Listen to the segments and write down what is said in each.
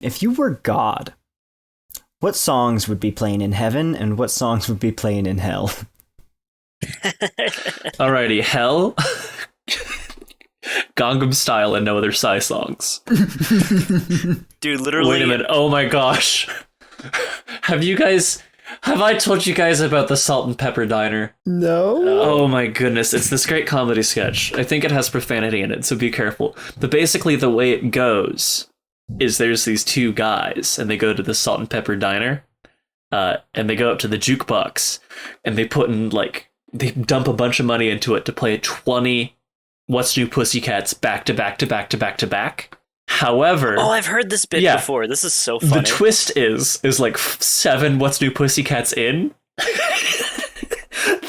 If you were God, what songs would be playing in heaven and what songs would be playing in hell? Alrighty, hell, Gangnam Style, and no other Psy songs. Dude, literally. Wait a minute. Oh my gosh. Have I told you guys about the Salt and Pepper Diner? No. Oh my goodness, it's this great comedy sketch. I think it has profanity in it, so be careful. But basically the way it goes is there's these two guys, and they go to the Salt and Pepper Diner, and they go up to the jukebox, and they put in, like, they dump a bunch of money into it to play 20 What's New Pussycats back to back to back to back to back. However... Oh, I've heard this bit before. This is so funny. The twist is like 7 What's New Pussycats in.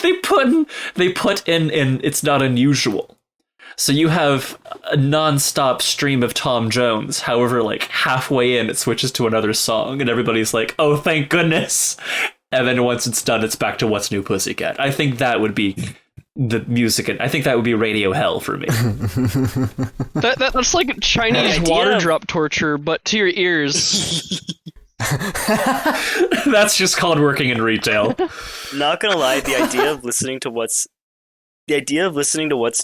they put in It's Not Unusual. So you have a non-stop stream of Tom Jones. However, like halfway in, it switches to another song, and everybody's like, "Oh, thank goodness!" And then once it's done, it's back to What's New Pussycat. I think that would be the music, and I think that would be radio hell for me. That's like Chinese water drop torture, but to your ears. That's just called working in retail. Not gonna lie, the idea of listening to What's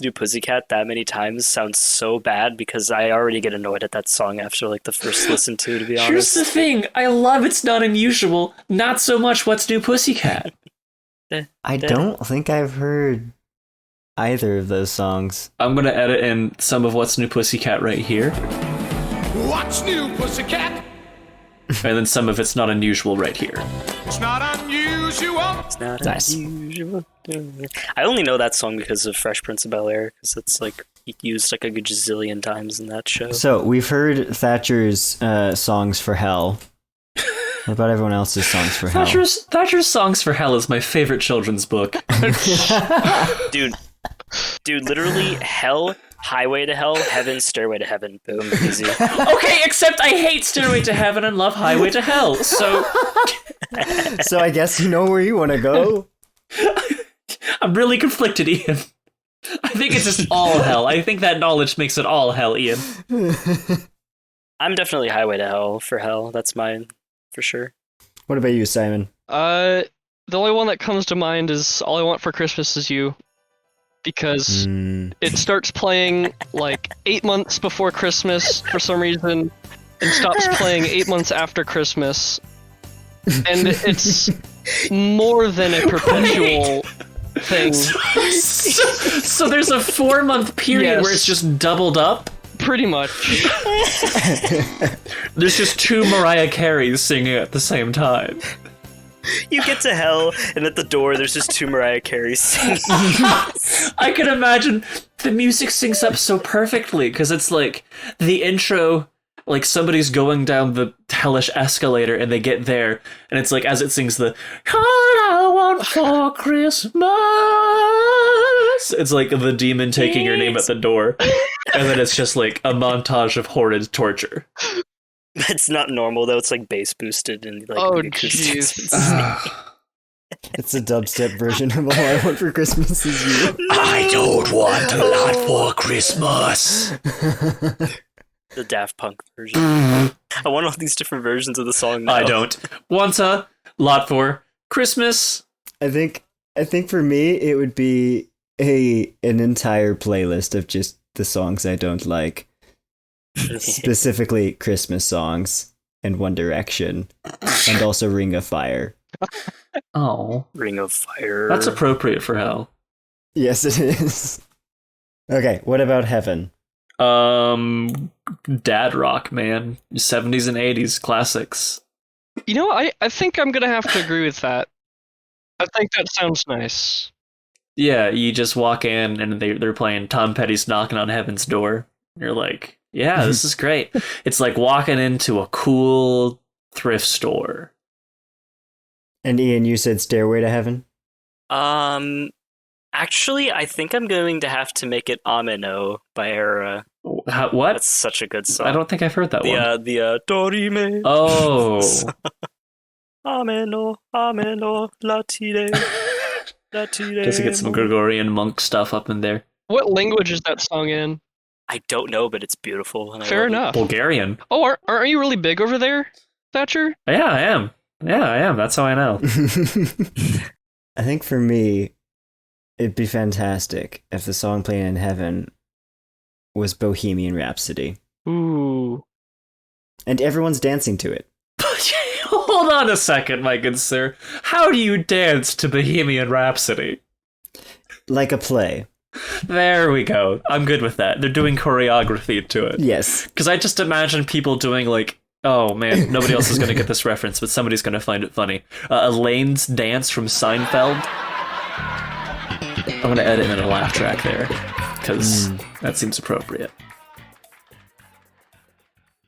New Pussycat that many times sounds so bad because I already get annoyed at that song after like the first listen to be honest. Here's the thing, I love It's Not Unusual, not so much What's New Pussycat. I don't think I've heard either of those songs. I'm gonna edit in some of What's New Pussycat right here. What's new, Pussycat? And then some of It's Not Unusual right here. It's not unusual. It's not Nice. unusual. I only know that song because of Fresh Prince of Bel-Air, because it's like used like a gazillion times in that show. So we've heard Thatcher's songs for hell. What about everyone else's songs for hell? Thatcher's Songs for Hell is my favorite children's book. Dude, literally hell, highway to hell, heaven, stairway to heaven. Boom, easy. Okay, except I hate Stairway to Heaven and love Highway to Hell, so... So I guess you know where you want to go. I'm really conflicted, Ian. I think it's just all hell. I think that knowledge makes it all hell, Ian. I'm definitely highway to hell for hell. That's mine, for sure. What about you, Simon? The only one that comes to mind is All I Want for Christmas Is You. Because it starts playing like 8 months before Christmas for some reason, and stops playing 8 months after Christmas. And it's more than a perpetual thing. So there's a 4-month period where it's just doubled up? Pretty much. There's just 2 Mariah Careys singing at the same time. You get to hell, and at the door, there's just 2 Mariah Careys singing. I can imagine the music syncs up so perfectly, because it's like the intro, like somebody's going down the hellish escalator, and they get there, and it's like as it sings the All I Want for Christmas, it's like the demon taking your name at the door, and then it's just like a montage of horrid torture. That's not normal though. It's like bass boosted and like Oh acoustics. jeez. It's a dubstep version of All I Want for Christmas Is You. I don't want a lot for Christmas. The Daft Punk version. I want all these different versions of the song now. I don't want a lot for Christmas. I think for me it would be an entire playlist of just the songs I don't like. Specifically Christmas songs and One Direction and also Ring of Fire. Oh, Ring of Fire. that's appropriate for hell. Yes, it is. Okay, what about heaven? Dad rock, man. 70s and 80s classics. You know, I think I'm gonna have to agree with that. I think that sounds nice. Yeah, you just walk in and they're playing Tom Petty's Knocking on Heaven's Door. You're like, yeah, this is great. It's like walking into a cool thrift store. And Ian, you said Stairway to Heaven? Actually, I think I'm going to have to make it Ameno by Era. What? That's such a good song. I don't think I've heard that one. The Dorime. Oh. Ameno, latire, latire. Just to get some Gregorian monk stuff up in there. What language is that song in? I don't know, but it's beautiful. And I Fair love it. enough. Bulgarian. Oh, aren't you really big over there, Thatcher? Yeah, I am. Yeah, I am. That's how I know. I think for me, it'd be fantastic if the song playing in heaven was Bohemian Rhapsody. Ooh. And everyone's dancing to it. Hold on a second, my good sir. How do you dance to Bohemian Rhapsody? Like a play. There we go. I'm good with that. They're doing choreography to it. Yes. Because I just imagine people doing like, oh man, nobody else is going to get this reference, but somebody's going to find it funny. Elaine's dance from Seinfeld. I'm going to edit in a laugh track there, because that seems appropriate.